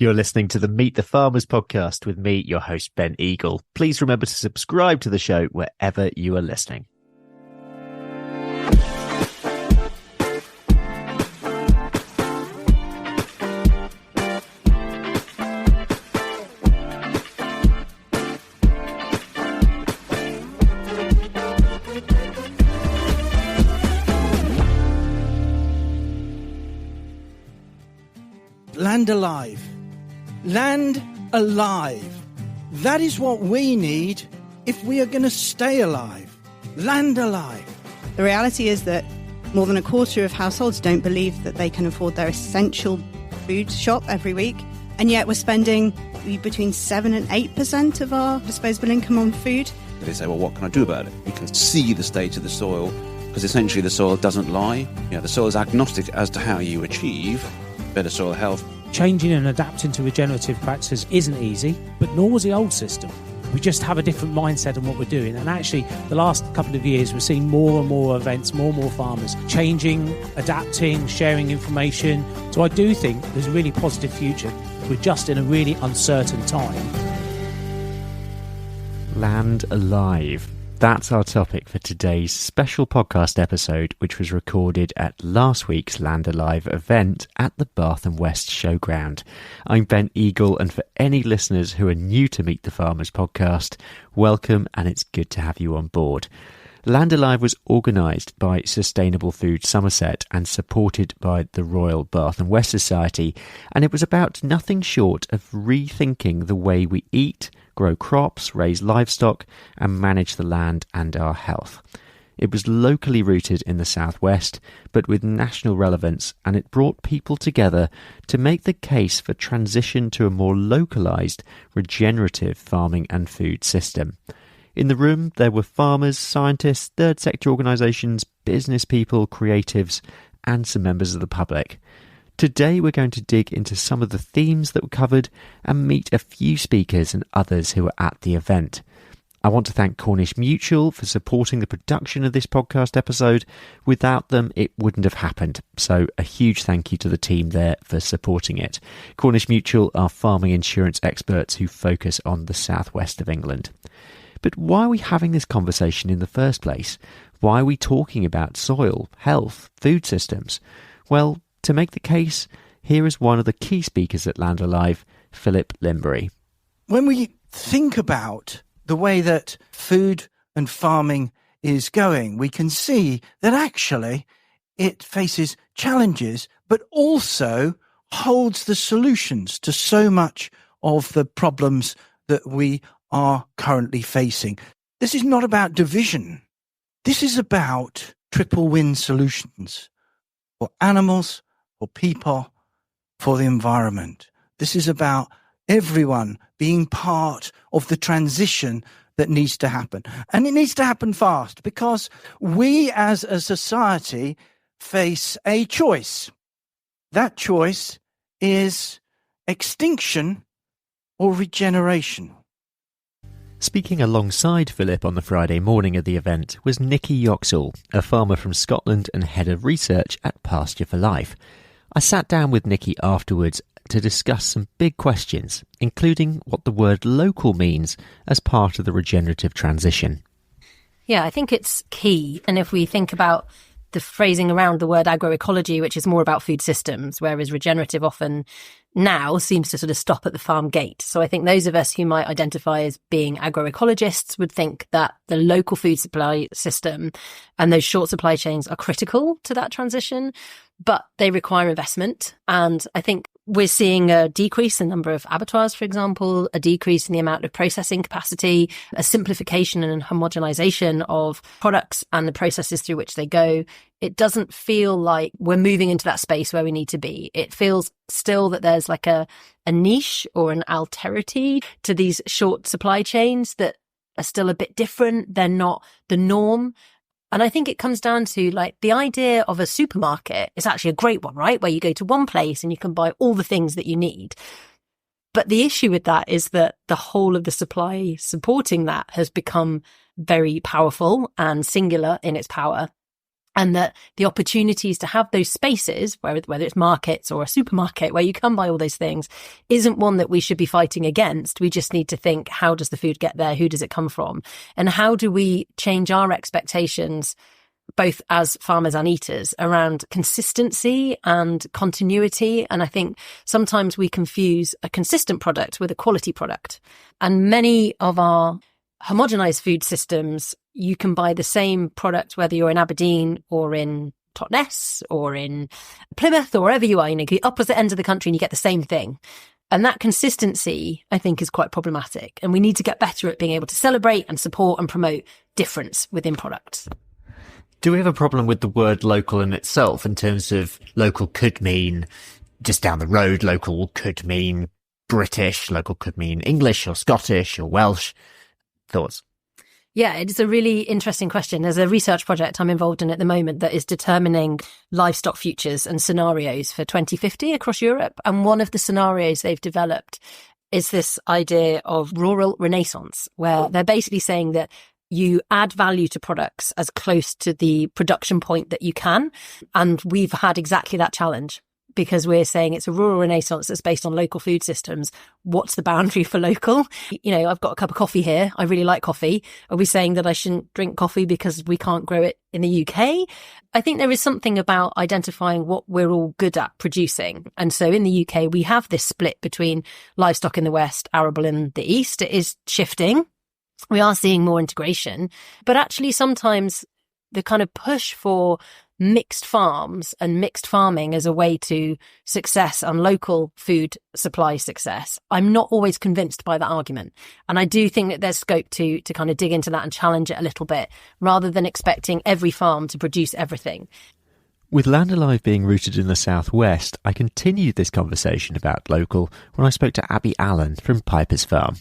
You're listening to the Meet the Farmers podcast with me, your host, Ben Eagle. Please remember to subscribe to the show wherever you are listening. Land alive. Land alive. That is what we need if we are going to stay alive. Land alive. The reality is that more than a quarter of households don't believe that they can afford their essential food shop every week. And yet we're spending between 7 and 8% of our disposable income on food. They say, well, what can I do about it? You can see the state of the soil, because essentially the soil doesn't lie. The soil is agnostic as to how you achieve better soil health. Changing and adapting to regenerative practices isn't easy, but nor was the old system. We just have a different mindset on what we're doing. And actually, the last couple of years, we're seeing more and more events, more and more farmers changing, adapting, sharing information. So I do think there's a really positive future. We're just in a really uncertain time. Land alive. That's our topic for today's special podcast episode, which was recorded at last week's Land Alive event at the Bath and West Showground. I'm Ben Eagle, and for any listeners who are new to Meet the Farmers podcast, welcome, and it's good to have you on board. Land Alive was organised by Sustainable Food Somerset and supported by the Royal Bath and West Society, and it was about nothing short of rethinking the way we eat, grow crops, raise livestock, and manage the land and our health. It was locally rooted in the southwest, but with national relevance, and it brought people together to make the case for transition to a more localised, regenerative farming and food system. In the room, there were farmers, scientists, third sector organisations, business people, creatives, and some members of the public. Today we're going to dig into some of the themes that were covered and meet a few speakers and others who were at the event. I want to thank Cornish Mutual for supporting the production of this podcast episode. Without them, it wouldn't have happened. So a huge thank you to the team there for supporting it. Cornish Mutual are farming insurance experts who focus on the southwest of England. But why are we having this conversation in the first place? Why are we talking about soil, health, food systems? Well, to make the case, here is one of the key speakers at Land Alive, Philip Limbury. When we think about the way that food and farming is going, we can see that actually it faces challenges, but also holds the solutions to so much of the problems that we are currently facing. This is not about division. This is about triple win solutions for animals, for people, for the environment. This is about everyone being part of the transition that needs to happen. And it needs to happen fast, because we as a society face a choice. That choice is extinction or regeneration. Speaking alongside Philip on the Friday morning of the event was Nikki Yoxall, a farmer from Scotland and head of research at Pasture for Life. I sat down with Nikki afterwards to discuss some big questions, including what the word local means as part of the regenerative transition. Yeah, I think it's key. And if we think about the phrasing around the word agroecology, which is more about food systems, whereas regenerative often now seems to sort of stop at the farm gate. So I think those of us who might identify as being agroecologists would think that the local food supply system and those short supply chains are critical to that transition, but they require investment. And I think we're seeing a decrease in the number of abattoirs, for example, a decrease in the amount of processing capacity, a simplification and homogenization of products and the processes through which they go. It doesn't feel like we're moving into that space where we need to be. It feels still that there's like a niche or an alterity to these short supply chains that are still a bit different. They're not the norm. And I think it comes down to like the idea of a supermarket is actually a great one, right? Where you go to one place and you can buy all the things that you need. But the issue with that is that the whole of the supply supporting that has become very powerful and singular in its power. And that the opportunities to have those spaces, whether it's markets or a supermarket where you can buy all those things, isn't one that we should be fighting against. We just need to think, how does the food get there? Who does it come from? And how do we change our expectations, both as farmers and eaters, around consistency and continuity? And I think sometimes we confuse a consistent product with a quality product. And many of our homogenized food systems, you can buy the same product, whether you're in Aberdeen or in Totnes or in Plymouth or wherever you are, the opposite ends of the country, and you get the same thing. And that consistency, I think, is quite problematic. And we need to get better at being able to celebrate and support and promote difference within products. Do we have a problem with the word local in itself, in terms of local could mean just down the road, local could mean British, local could mean English or Scottish or Welsh? Thoughts? Yeah, it's a really interesting question. There's a research project I'm involved in at the moment that is determining livestock futures and scenarios for 2050 across Europe. And one of the scenarios they've developed is this idea of rural renaissance, where they're basically saying that you add value to products as close to the production point that you can. And we've had exactly that challenge, because we're saying it's a rural renaissance that's based on local food systems. What's the boundary for local? I've got a cup of coffee here. I really like coffee. Are we saying that I shouldn't drink coffee because we can't grow it in the UK? I think there is something about identifying what we're all good at producing. And so in the UK, we have this split between livestock in the West, arable in the East. It is shifting. We are seeing more integration, but actually sometimes the kind of push for mixed farms and mixed farming as a way to success and local food supply success, I'm not always convinced by that argument. And I do think that there's scope to kind of dig into that and challenge it a little bit, rather than expecting every farm to produce everything. With Land Alive being rooted in the southwest, I continued this conversation about local when I spoke to Abby Allen from Piper's Farm.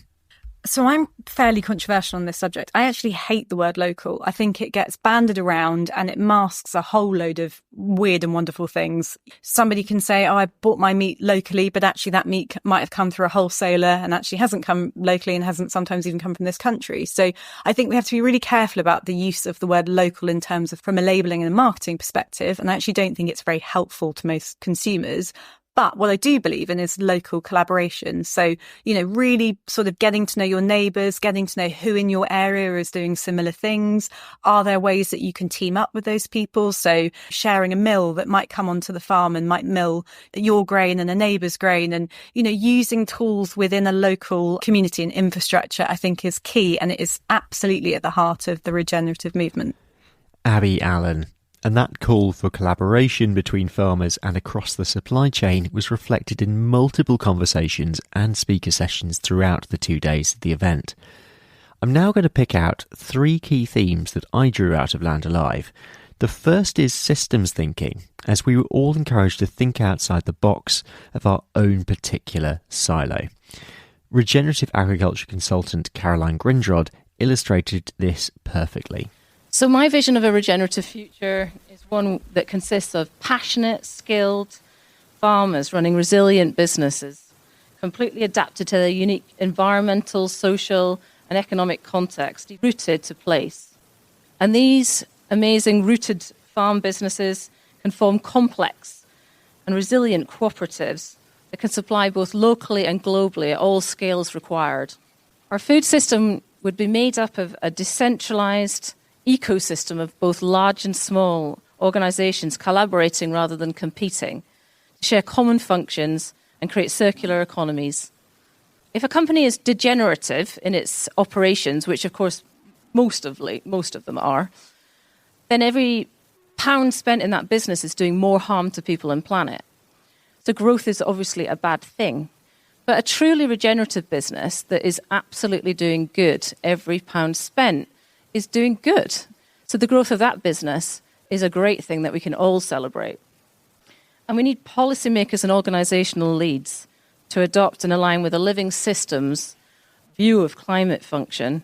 So I'm fairly controversial on this subject. I actually hate the word local. I think it gets banded around and it masks a whole load of weird and wonderful things. Somebody can say, I bought my meat locally, but actually that meat might have come through a wholesaler and actually hasn't come locally and hasn't sometimes even come from this country. So I think we have to be really careful about the use of the word local in terms of from a labelling and a marketing perspective. And I actually don't think it's very helpful to most consumers. But what I do believe in is local collaboration. So, really sort of getting to know your neighbours, getting to know who in your area is doing similar things. Are there ways that you can team up with those people? So sharing a mill that might come onto the farm and might mill your grain and a neighbour's grain, and, using tools within a local community and infrastructure, I think is key. And it is absolutely at the heart of the regenerative movement. Abby Allen. And that call for collaboration between farmers and across the supply chain was reflected in multiple conversations and speaker sessions throughout the 2 days of the event. I'm now going to pick out 3 key themes that I drew out of Land Alive. The first is systems thinking, as we were all encouraged to think outside the box of our own particular silo. Regenerative agriculture consultant Caroline Grindrod illustrated this perfectly. So my vision of a regenerative future is one that consists of passionate, skilled farmers running resilient businesses, completely adapted to their unique environmental, social, and economic context, rooted to place. And these amazing rooted farm businesses can form complex and resilient cooperatives that can supply both locally and globally at all scales required. Our food system would be made up of a decentralized ecosystem of both large and small organizations collaborating rather than competing, to share common functions and create circular economies. If a company is degenerative in its operations, which of course most of them are, then every pound spent in that business is doing more harm to people and planet. So growth is obviously a bad thing. But a truly regenerative business that is absolutely doing good, every pound spent, is doing good. So the growth of that business is a great thing that we can all celebrate. And we need policymakers and organisational leads to adopt and align with a living systems view of climate function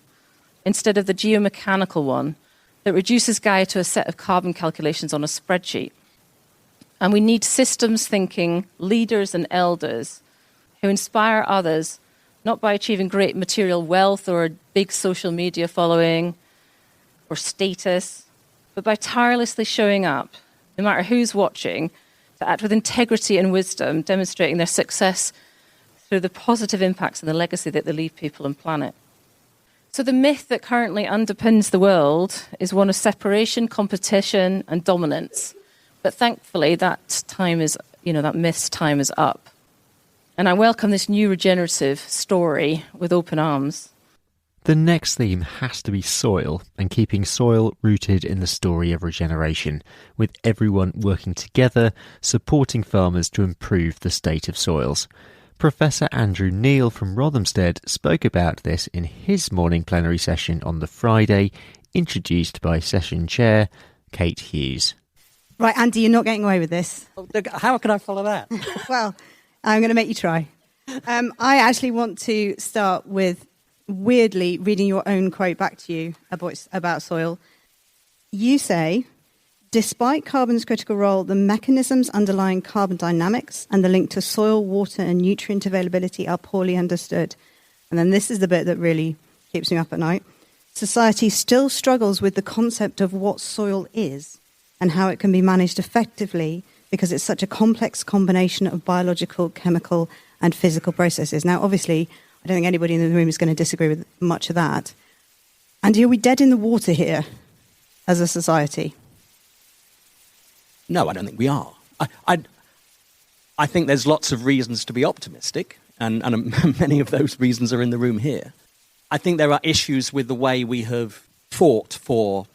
instead of the geomechanical one that reduces Gaia to a set of carbon calculations on a spreadsheet. And we need systems thinking leaders and elders who inspire others, not by achieving great material wealth or a big social media following or status, but by tirelessly showing up, no matter who's watching, to act with integrity and wisdom, demonstrating their success through the positive impacts and the legacy that they leave people and planet. So the myth that currently underpins the world is one of separation, competition, and dominance. But thankfully, that myth's time is up. And I welcome this new regenerative story with open arms. The next theme has to be soil, and keeping soil rooted in the story of regeneration, with everyone working together, supporting farmers to improve the state of soils. Professor Andrew Neil from Rothamsted spoke about this in his morning plenary session on the Friday, introduced by session chair Kate Hughes. Right, Andy, you're not getting away with this. How can I follow that? Well, I'm going to make you try. I actually want to start with, weirdly, reading your own quote back to you about soil. You say, despite carbon's critical role, the mechanisms underlying carbon dynamics and the link to soil, water and nutrient availability are poorly understood. And then this is the bit that really keeps me up at night. Society still struggles with the concept of what soil is and how it can be managed effectively because it's such a complex combination of biological, chemical and physical processes. Now, obviously, I don't think anybody in the room is going to disagree with much of that. And are we dead in the water here as a society? No, I don't think we are. I think there's lots of reasons to be optimistic, and many of those reasons are in the room here. I think there are issues with the way we have fought for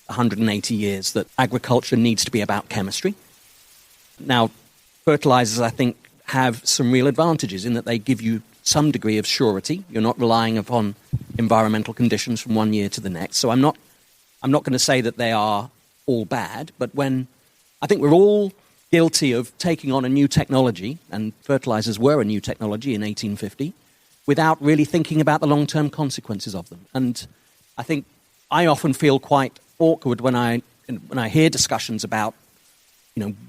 180 years that agriculture needs to be about chemistry. Now, fertilizers, I think, have some real advantages in that they give you some degree of surety. You're not relying upon environmental conditions from one year to the next. So I'm not going to say that they are all bad, but when I think we're all guilty of taking on a new technology, and fertilizers were a new technology in 1850, without really thinking about the long-term consequences of them. And I think I often feel quite awkward when I hear discussions about,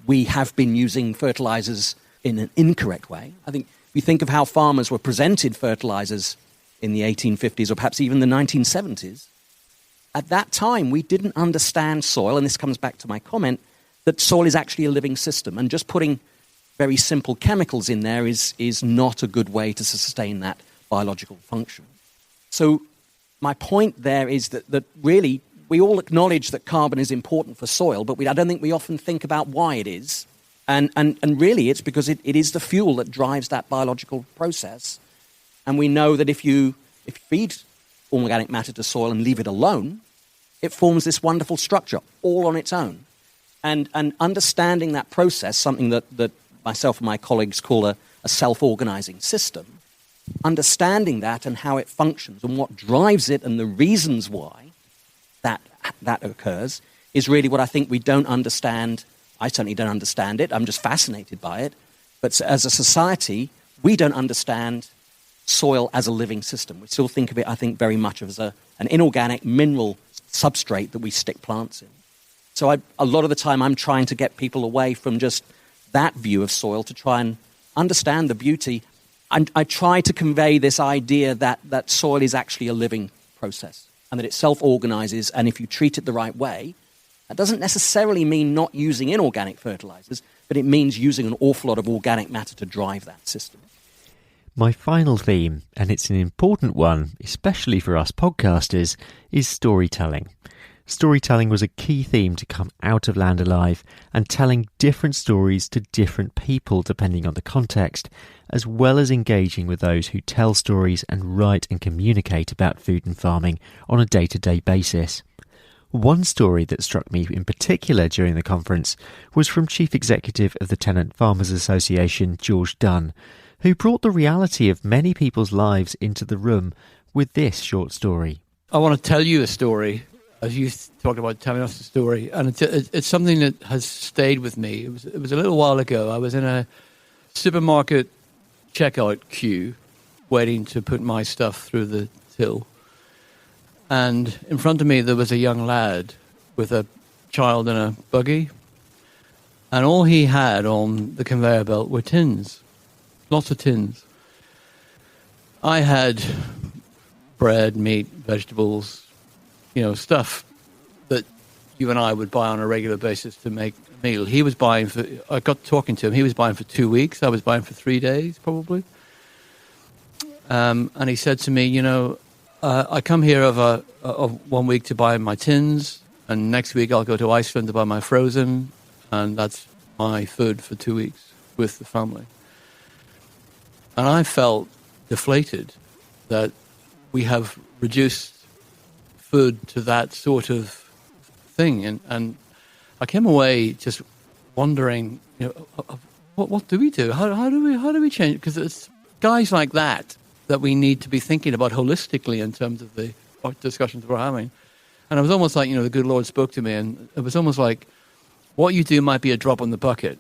we have been using fertilizers in an incorrect way. I think if you think of how farmers were presented fertilizers in the 1850s or perhaps even the 1970s, at that time we didn't understand soil, and this comes back to my comment, that soil is actually a living system, and just putting very simple chemicals in there is not a good way to sustain that biological function. So my point there is that really we all acknowledge that carbon is important for soil, but I don't think we often think about why it is. And really it's because it is the fuel that drives that biological process. And we know that if you feed organic matter to soil and leave it alone, it forms this wonderful structure all on its own. And understanding that process, something that myself and my colleagues call a self-organizing system, understanding that and how it functions and what drives it and the reasons why that occurs is really what I think we don't understand. I certainly don't understand it. I'm just fascinated by it. But as a society, we don't understand soil as a living system. We still think of it, I think, very much as an inorganic mineral substrate that we stick plants in. So a lot of the time I'm trying to get people away from just that view of soil to try and understand the beauty. And I try to convey this idea that soil is actually a living process and that it self-organizes, and if you treat it the right way, that doesn't necessarily mean not using inorganic fertilizers, but it means using an awful lot of organic matter to drive that system. My final theme, and it's an important one, especially for us podcasters, is storytelling. Storytelling was a key theme to come out of Land Alive, and telling different stories to different people depending on the context, as well as engaging with those who tell stories and write and communicate about food and farming on a day-to-day basis. One story that struck me in particular during the conference was from Chief Executive of the Tenant Farmers Association, George Dunn, who brought the reality of many people's lives into the room with this short story. I want to tell you a story, as you talked about telling us a story, and it's something that has stayed with me. It was a little while ago. I was in a supermarket checkout queue waiting to put my stuff through the till. And in front of me there was a young lad with a child in a buggy. And all he had on the conveyor belt were tins. Lots of tins. I had bread, meat, vegetables, stuff that you and I would buy on a regular basis to make a meal. He was buying for, I got talking to him, he was buying for 2 weeks. I was buying for 3 days, probably. And he said to me, you know, I come here of 1 week to buy my tins, and next week I'll go to Iceland to buy my frozen, and that's my food for 2 weeks with the family. And I felt deflated that we have reduced food to that sort of thing. And I came away just wondering, you know, what do we do? How do we change? Because it's guys like that we need to be thinking about holistically in terms of the discussions we're having. And it was almost like, you know, the good Lord spoke to me, and it was almost like what you do might be a drop in the bucket,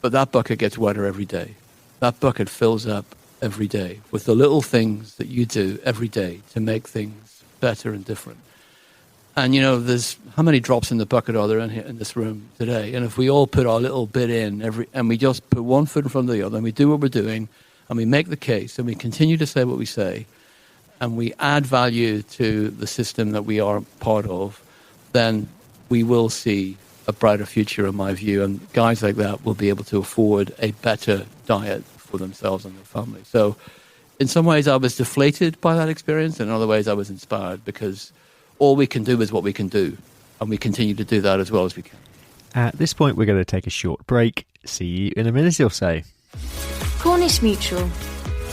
but that bucket gets wetter every day. That bucket fills up every day with the little things that you do every day to make things better and different. And, you know, there's how many drops in the bucket are there in here in this room today? And if we all put our little bit in and we just put one foot in front of the other, and we do what we're doing, and we make the case, and we continue to say what we say, and we add value to the system that we are part of, then we will see a brighter future, in my view. And guys like that will be able to afford a better diet for themselves and their family. So in some ways I was deflated by that experience, and in other ways I was inspired, because all we can do is what we can do, and we continue to do that as well as we can. At this point, we're going to take a short break. See you in a minute or so. Cornish Mutual,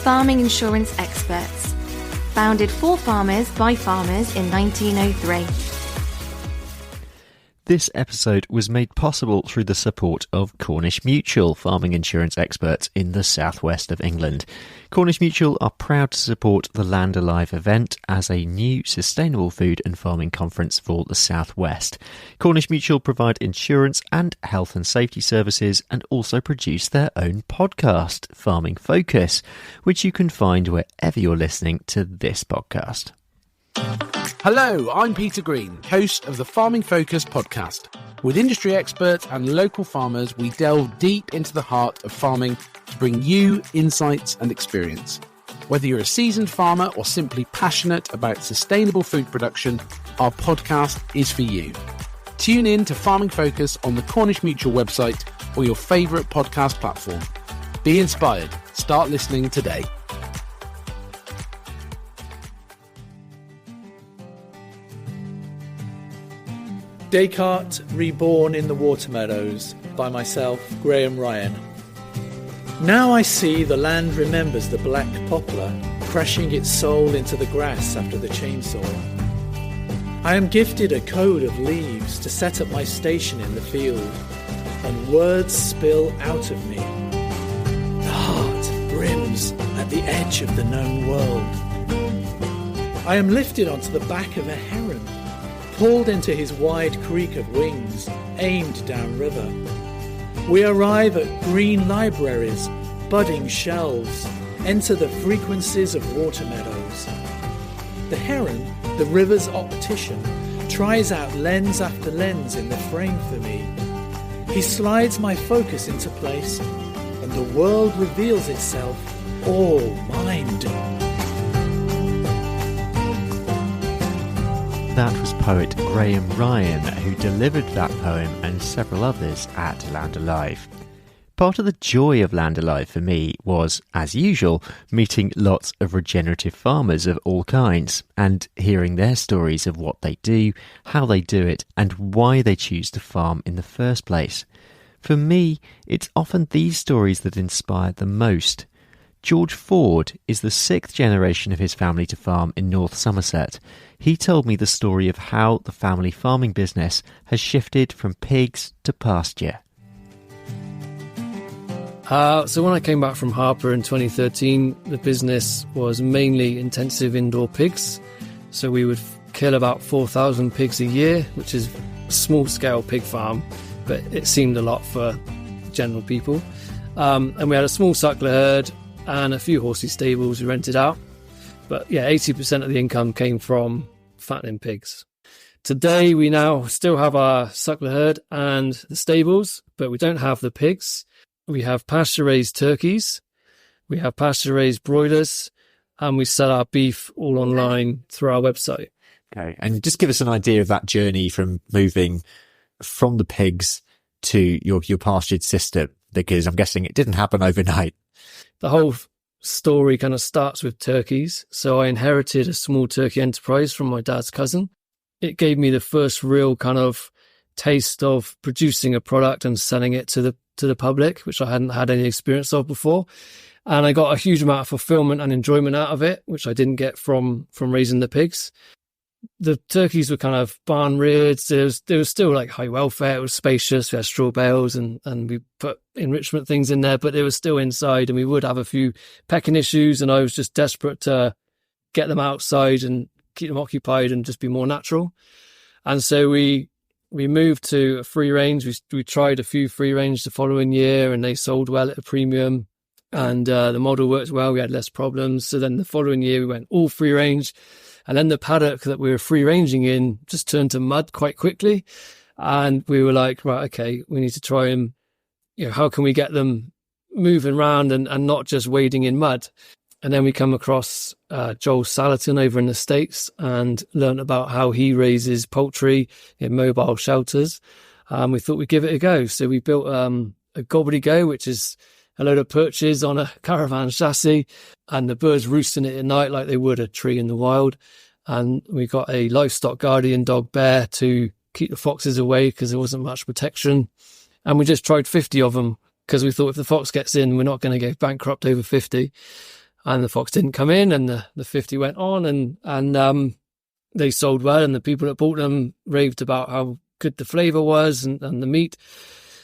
farming insurance experts. Founded for farmers by farmers in 1903. This episode was made possible through the support of Cornish Mutual, farming insurance experts in the southwest of England. Cornish Mutual are proud to support the Land Alive event as a new sustainable food and farming conference for the southwest. Cornish Mutual provide insurance and health and safety services, and also produce their own podcast, Farming Focus, which you can find wherever you're listening to this podcast. Hello, I'm Peter Green, host of the Farming Focus podcast. With industry experts and local farmers, we delve deep into the heart of farming to bring you insights and experience. Whether you're a seasoned farmer or simply passionate about sustainable food production, our podcast is for you. Tune in to Farming Focus on the Cornish Mutual website or your favourite podcast platform. Be inspired. Start listening today. Descartes Reborn in the Watermeadows by myself, Graham Ryan. Now I see the land remembers the black poplar crashing its soul into the grass after the chainsaw. I am gifted a code of leaves to set up my station in the field, and words spill out of me. The heart brims at the edge of the known world. I am lifted onto the back of a heron, pulled into his wide creak of wings, aimed downriver. We arrive at green libraries, budding shelves, enter the frequencies of water meadows. The heron, the river's optician, tries out lens after lens in the frame for me. He slides my focus into place, and the world reveals itself all mind. That was poet Graham Ryan, who delivered that poem and several others at Land Alive. Part of the joy of Land Alive for me was, as usual, meeting lots of regenerative farmers of all kinds and hearing their stories of what they do, how they do it, and why they choose to farm in the first place. For me, it's often these stories that inspire the most. George Ford is the 6th generation of his family to farm in North Somerset. He told me the story of how the family farming business has shifted from pigs to pasture. So when I came back from Harper in 2013, the business was mainly intensive indoor pigs. So we would kill about 4,000 pigs a year, which is a small-scale pig farm, but it seemed a lot for general people. And we had a small suckler herd and a few horsey stables we rented out. But yeah, 80% of the income came from fattening pigs. Today, we now still have our suckler herd and the stables, but we don't have the pigs. We have pasture-raised turkeys, we have pasture-raised broilers, and we sell our beef all online through our website. Okay. And just give us an idea of that journey from moving from the pigs to your pastured system, because I'm guessing it didn't happen overnight. The whole story kind of starts with turkeys. So I inherited a small turkey enterprise from my dad's cousin. It gave me the first real kind of taste of producing a product and selling it to the public, which I hadn't had any experience of before. And I got a huge amount of fulfillment and enjoyment out of it, which I didn't get from raising the pigs. The turkeys were kind of barn reared. There was still like high welfare. It was spacious. We had straw bales and we put enrichment things in there, but it was still inside, and we would have a few pecking issues. And I was just desperate to get them outside and keep them occupied and just be more natural. And so we moved to a free range. We tried a few free range the following year, and they sold well at a premium. And the model worked well. We had less problems. So then the following year, we went all free range. And then the paddock that we were free ranging in just turned to mud quite quickly. And we were like, right, okay, we need to try and, how can we get them moving around and not just wading in mud? And then we come across Joel Salatin over in the States and learned about how he raises poultry in mobile shelters. We thought we'd give it a go. So we built a gobbledygook, which is a load of perches on a caravan chassis, and the birds roosting it at night like they would a tree in the wild. And we got a livestock guardian dog bear to keep the foxes away because there wasn't much protection. And we just tried 50 of them because we thought if the fox gets in, we're not going to go bankrupt over 50. And the fox didn't come in, and the 50 went on, and they sold well, and the people that bought them raved about how good the flavour was and the meat.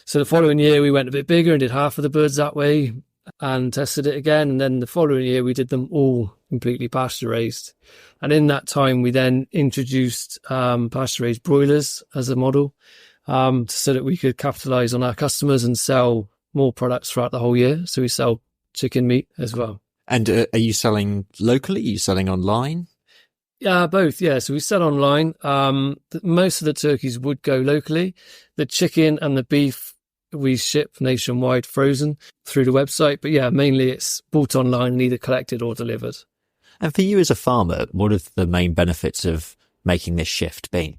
So the following year we went a bit bigger and did half of the birds that way and tested it again. And then the following year we did them all completely pasture raised. And in that time we then introduced pasture raised broilers as a model so that we could capitalise on our customers and sell more products throughout the whole year. So we sell chicken meat as well. And are you selling locally? Are you selling online? Yeah, both. Yeah. So we sell online. Most of the turkeys would go locally. The chicken and the beef we ship nationwide frozen through the website. But yeah, mainly it's bought online and either collected or delivered. And for you as a farmer, what have the main benefits of making this shift been?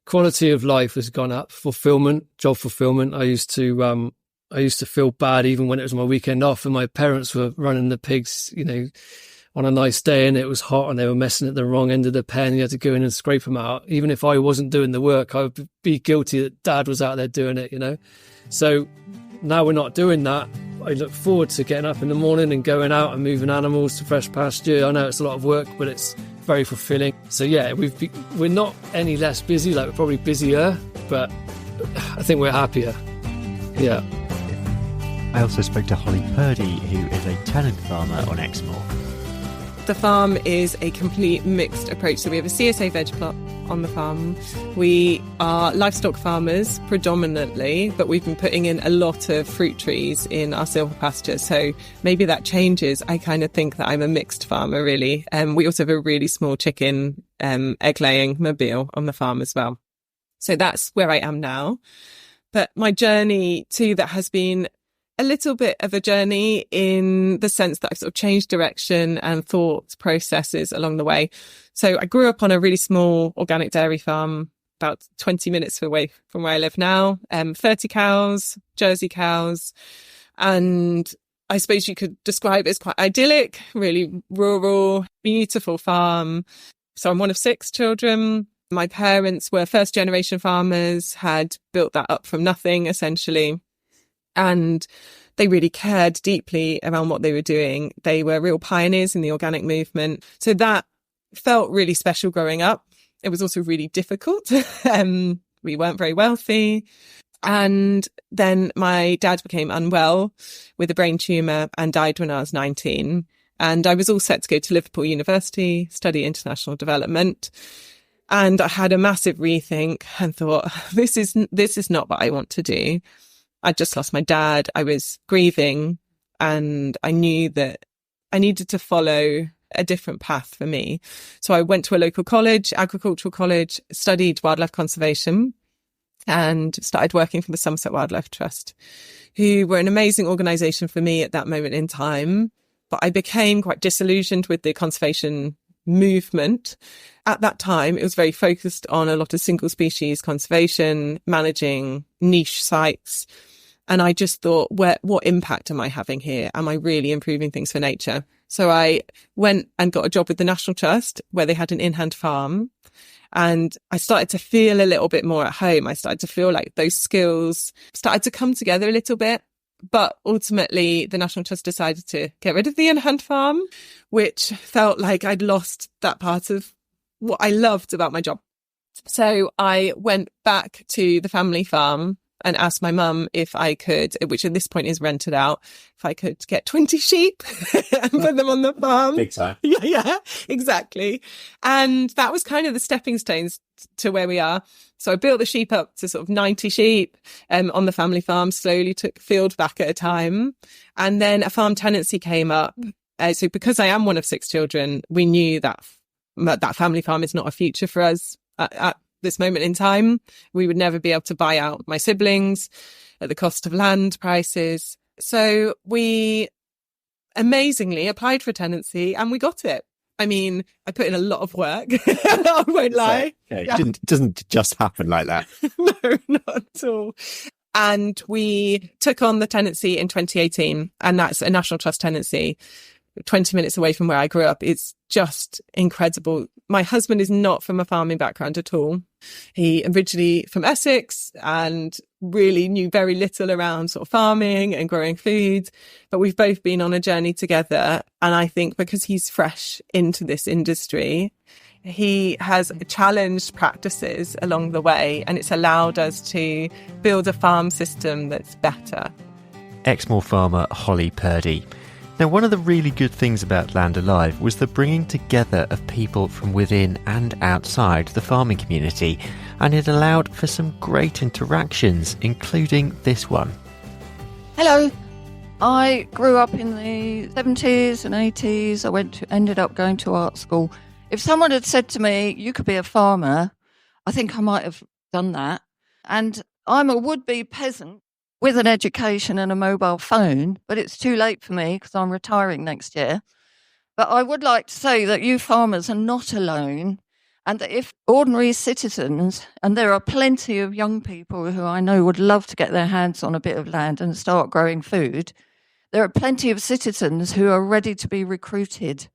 Quality of life has gone up. Fulfillment, job fulfillment. I used to feel bad even when it was my weekend off and my parents were running the pigs, on a nice day and it was hot and they were messing at the wrong end of the pen. You had to go in and scrape them out. Even if I wasn't doing the work, I would be guilty that Dad was out there doing it, So now we're not doing that. I look forward to getting up in the morning and going out and moving animals to fresh pasture. I know it's a lot of work, but it's very fulfilling. So yeah, we're not any less busy, like we're probably busier, but I think we're happier. Yeah. I also spoke to Holly Purdy, who is a tenant farmer on Exmoor. The farm is a complete mixed approach. So we have a CSA veg plot on the farm. We are livestock farmers predominantly, but we've been putting in a lot of fruit trees in our silver pasture. So maybe that changes. I kind of think that I'm a mixed farmer, really. We also have a really small chicken egg-laying mobile on the farm as well. So that's where I am now. But my journey to that has been a little bit of a journey in the sense that I've sort of changed direction and thought processes along the way. So I grew up on a really small organic dairy farm, about 20 minutes away from where I live now, 30 cows, Jersey cows. And I suppose you could describe it as quite idyllic, really rural, beautiful farm. So I'm one of 6 children. My parents were first generation farmers, had built that up from nothing, essentially. And they really cared deeply around what they were doing. They were real pioneers in the organic movement. So that felt really special growing up. It was also really difficult. We weren't very wealthy. And then my dad became unwell with a brain tumour and died when I was 19. And I was all set to go to Liverpool University, study international development. And I had a massive rethink and thought, this is not what I want to do. I'd just lost my dad. I was grieving and I knew that I needed to follow a different path for me. So I went to a local college, agricultural college, studied wildlife conservation and started working for the Somerset Wildlife Trust, who were an amazing organisation for me at that moment in time. But I became quite disillusioned with the conservation movement. At that time, it was very focused on a lot of single species conservation, managing niche sites. And I just thought, what impact am I having here? Am I really improving things for nature? So I went and got a job with the National Trust where they had an in-hand farm. And I started to feel a little bit more at home. I started to feel like those skills started to come together a little bit. But ultimately, the National Trust decided to get rid of the in-hand farm, which felt like I'd lost that part of what I loved about my job. So I went back to the family farm and asked my mum if I could, which at this point is rented out, if I could get 20 sheep and put them on the farm. Big time. Yeah, exactly. And that was kind of the stepping stones to where we are. So I built the sheep up to sort of 90 sheep on the family farm, slowly took field back at a time. And then a farm tenancy came up. So because I am one of 6 children, we knew that that family farm is not a future for us at this moment in time. We would never be able to buy out my siblings at the cost of land prices. So we amazingly applied for a tenancy and we got it. I mean, I put in a lot of work. I won't lie. Okay. Yeah. It doesn't just happen like that. No, not at all. And we took on the tenancy in 2018, and that's a National Trust tenancy, 20 minutes away from where I grew up. It's just incredible. My husband is not from a farming background at all. He originally from Essex and really knew very little around sort of farming and growing food. But we've both been on a journey together. And I think because he's fresh into this industry, he has challenged practices along the way, and it's allowed us to build a farm system that's better. Exmoor farmer Holly Purdy. Now, one of the really good things about Land Alive was the bringing together of people from within and outside the farming community, and it allowed for some great interactions, including this one. Hello. I grew up in the 70s and 80s. I ended up going to art school. If someone had said to me, you could be a farmer, I think I might have done that. And I'm a would-be peasant with an education and a mobile phone, but it's too late for me because I'm retiring next year. But I would like to say that you farmers are not alone, and that if ordinary citizens, and there are plenty of young people who I know would love to get their hands on a bit of land and start growing food, there are plenty of citizens who are ready to be recruited.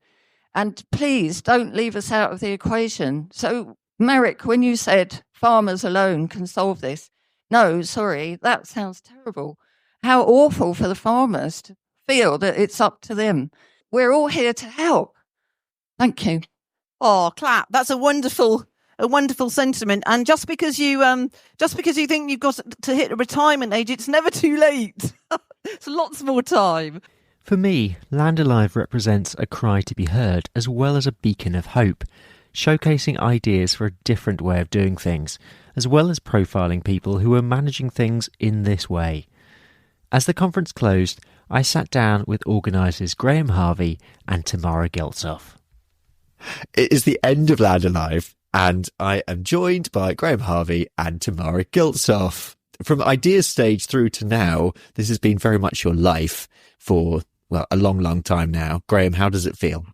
And please don't leave us out of the equation. So, Merrick, when you said farmers alone can solve this, no, sorry, that sounds terrible. How awful for the farmers to feel that it's up to them. We're all here to help. Thank you. Oh, clap. That's a wonderful sentiment. And just because you think you've got to hit a retirement age, it's never too late. It's lots more time. For me, Land Alive represents a cry to be heard as well as a beacon of hope, showcasing ideas for a different way of doing things, as well as profiling people who are managing things in this way. As the conference closed, I sat down with organisers Graham Harvey and Tamara Geltzoff. It is the end of Land Alive, and I am joined by Graham Harvey and Tamara Geltzoff. From ideas stage through to now, this has been very much your life for, well, a long, long time now. Graham, how does it feel?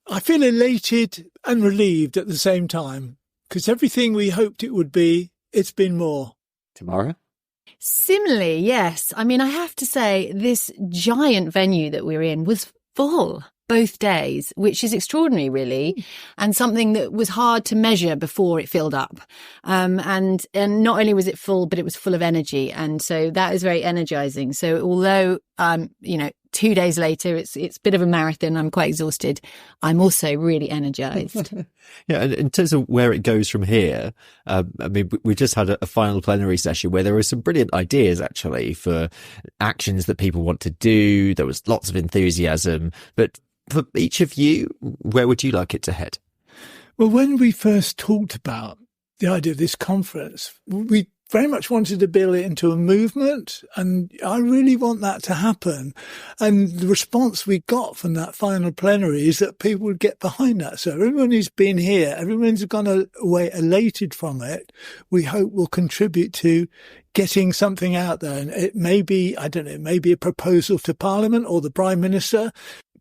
I feel elated and relieved at the same time, because everything we hoped it would be, it's been more. Tamara? Similarly, yes. I mean, I have to say this giant venue that we're in was full both days, which is extraordinary, really, and something that was hard to measure before it filled up. And not only was it full, but it was full of energy. And so that is very energizing. So although, 2 days later, it's a bit of a marathon, I'm quite exhausted, I'm also really energized. Yeah, and in terms of where it goes from here, I mean, we just had a final plenary session where there were some brilliant ideas, actually, for actions that people want to do. There was lots of enthusiasm. But for each of you, where would you like it to head? Well, when we first talked about the idea of this conference, we very much wanted to build it into a movement, and I really want that to happen. And the response we got from that final plenary is that people would get behind that. So everyone who's been here, everyone's gone away elated from it. We hope will contribute to getting something out there. And it may be, I don't know, it may be a proposal to Parliament or the Prime Minister,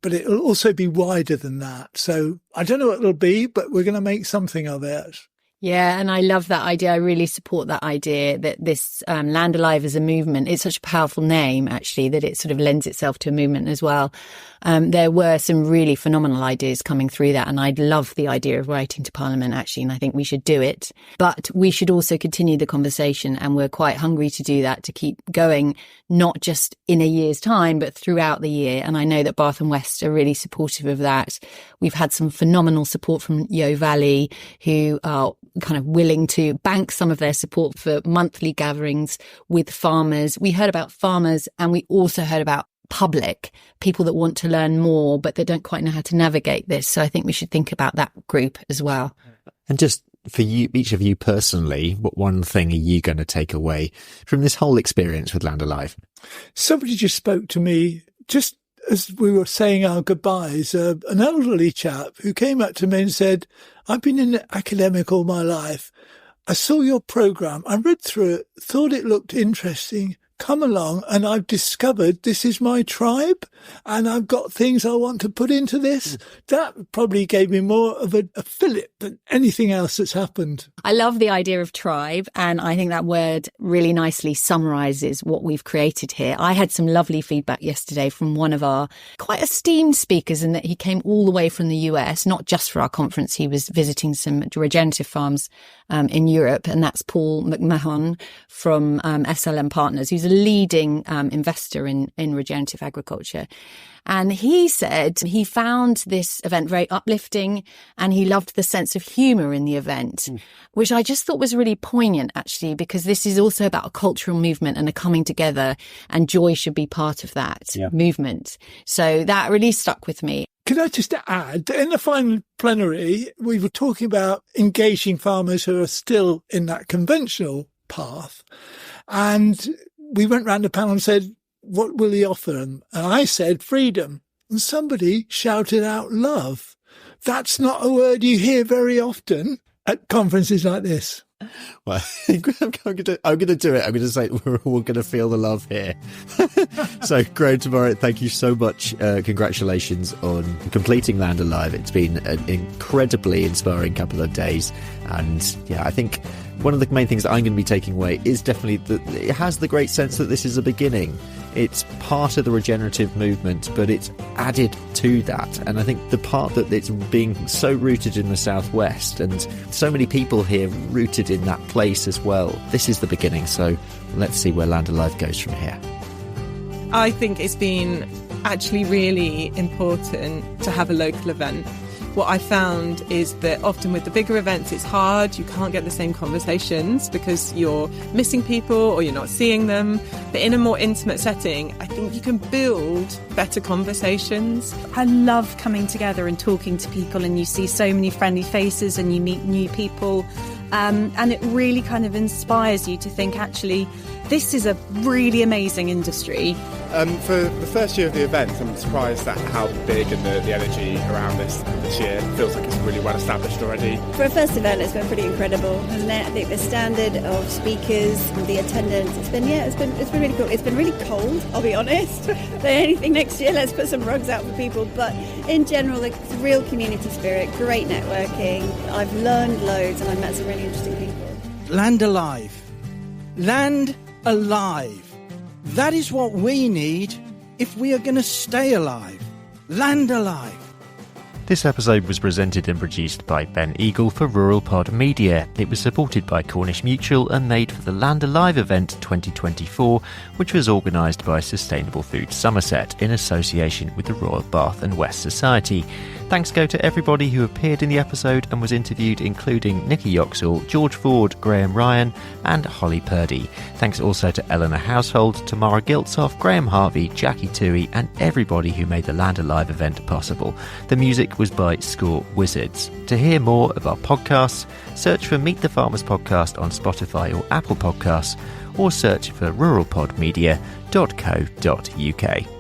but it'll also be wider than that. So I don't know what it'll be, but we're going to make something of it. Yeah, and I love that idea. I really support that idea that this Land Alive as a movement, it's such a powerful name, actually, that it sort of lends itself to a movement as well. There were some really phenomenal ideas coming through that, and I'd love the idea of writing to Parliament, actually, and I think we should do it. But we should also continue the conversation, and we're quite hungry to do that, to keep going, not just in a year's time, but throughout the year. And I know that Bath and West are really supportive of that. We've had some phenomenal support from Yo Valley, who are kind of willing to bank some of their support for monthly gatherings with farmers. We heard about farmers, and we also heard about public, people that want to learn more, but that don't quite know how to navigate this. So I think we should think about that group as well. And just for you, each of you personally, what one thing are you going to take away from this whole experience with Land Alive? Somebody just spoke to me just as we were saying our goodbyes, an elderly chap who came up to me and said, I've been in academic all my life. I saw your programme. I read through it, thought it looked interesting. Come along, and I've discovered this is my tribe, and I've got things I want to put into this. That probably gave me more of a fillip than anything else that's happened. I love the idea of tribe, and I think that word really nicely summarises what we've created here. I had some lovely feedback yesterday from one of our quite esteemed speakers, in that he came all the way from the US, not just for our conference. He was visiting some regenerative farms in Europe, and that's Paul McMahon from SLM Partners, who's a leading investor in regenerative agriculture. And he said he found this event very uplifting, and he loved the sense of humour in the event, which I just thought was really poignant, actually, because this is also about a cultural movement and a coming together, and joy should be part of that movement. So that really stuck with me. Could I just add, in the final plenary, we were talking about engaging farmers who are still in that conventional path. And we went round the panel and said, what will he offer them? And I said, freedom. And somebody shouted out, love. That's not a word you hear very often at conferences like this. Well, I'm going to do it. I'm going to say we're all going to feel the love here. So, Graham, tomorrow, thank you so much. Congratulations on completing Land Alive. It's been an incredibly inspiring couple of days. And yeah, I think one of the main things that I'm going to be taking away is definitely that it has the great sense that this is a beginning. It's part of the regenerative movement, but it's added to that. And I think the part that it's being so rooted in the Southwest, and so many people here rooted in that place as well. This is the beginning. So let's see where Land Alive goes from here. I think it's been actually really important to have a local event. What I found is that often with the bigger events, it's hard. You can't get the same conversations because you're missing people or you're not seeing them. But in a more intimate setting, I think you can build better conversations. I love coming together and talking to people, and you see so many friendly faces and you meet new people. And it really kind of inspires you to think, actually, this is a really amazing industry. For the first year of the event, I'm surprised at how big and the energy around this year. It feels like it's really well established already. For a first event, it's been pretty incredible, hasn't it? I think the standard of speakers, the attendance, it's been really cool. It's been really cold, I'll be honest. Than anything next year, let's put some rugs out for people. But in general, it's real community spirit, great networking. I've learned loads, and I've met some really interesting people. Land Alive. Land alive. That is what we need if we are going to stay alive. Land Alive. This episode was presented and produced by Ben Eagle for RuralPod Media. It was supported by Cornish Mutual and made for the Land Alive event 2024, which was organised by Sustainable Food Somerset in association with the Royal Bath and West Society. Thanks go to everybody who appeared in the episode and was interviewed, including Nikki Yoxall, George Ford, Graham Ryan and Holly Purdy. Thanks also to Eleanor Household, Tamara Giltsoff, Graham Harvey, Jackie Toohey and everybody who made the Land Alive event possible. The music was by Score Wizards. To hear more of our podcasts, search for Meet the Farmers podcast on Spotify or Apple Podcasts, or search for ruralpodmedia.co.uk.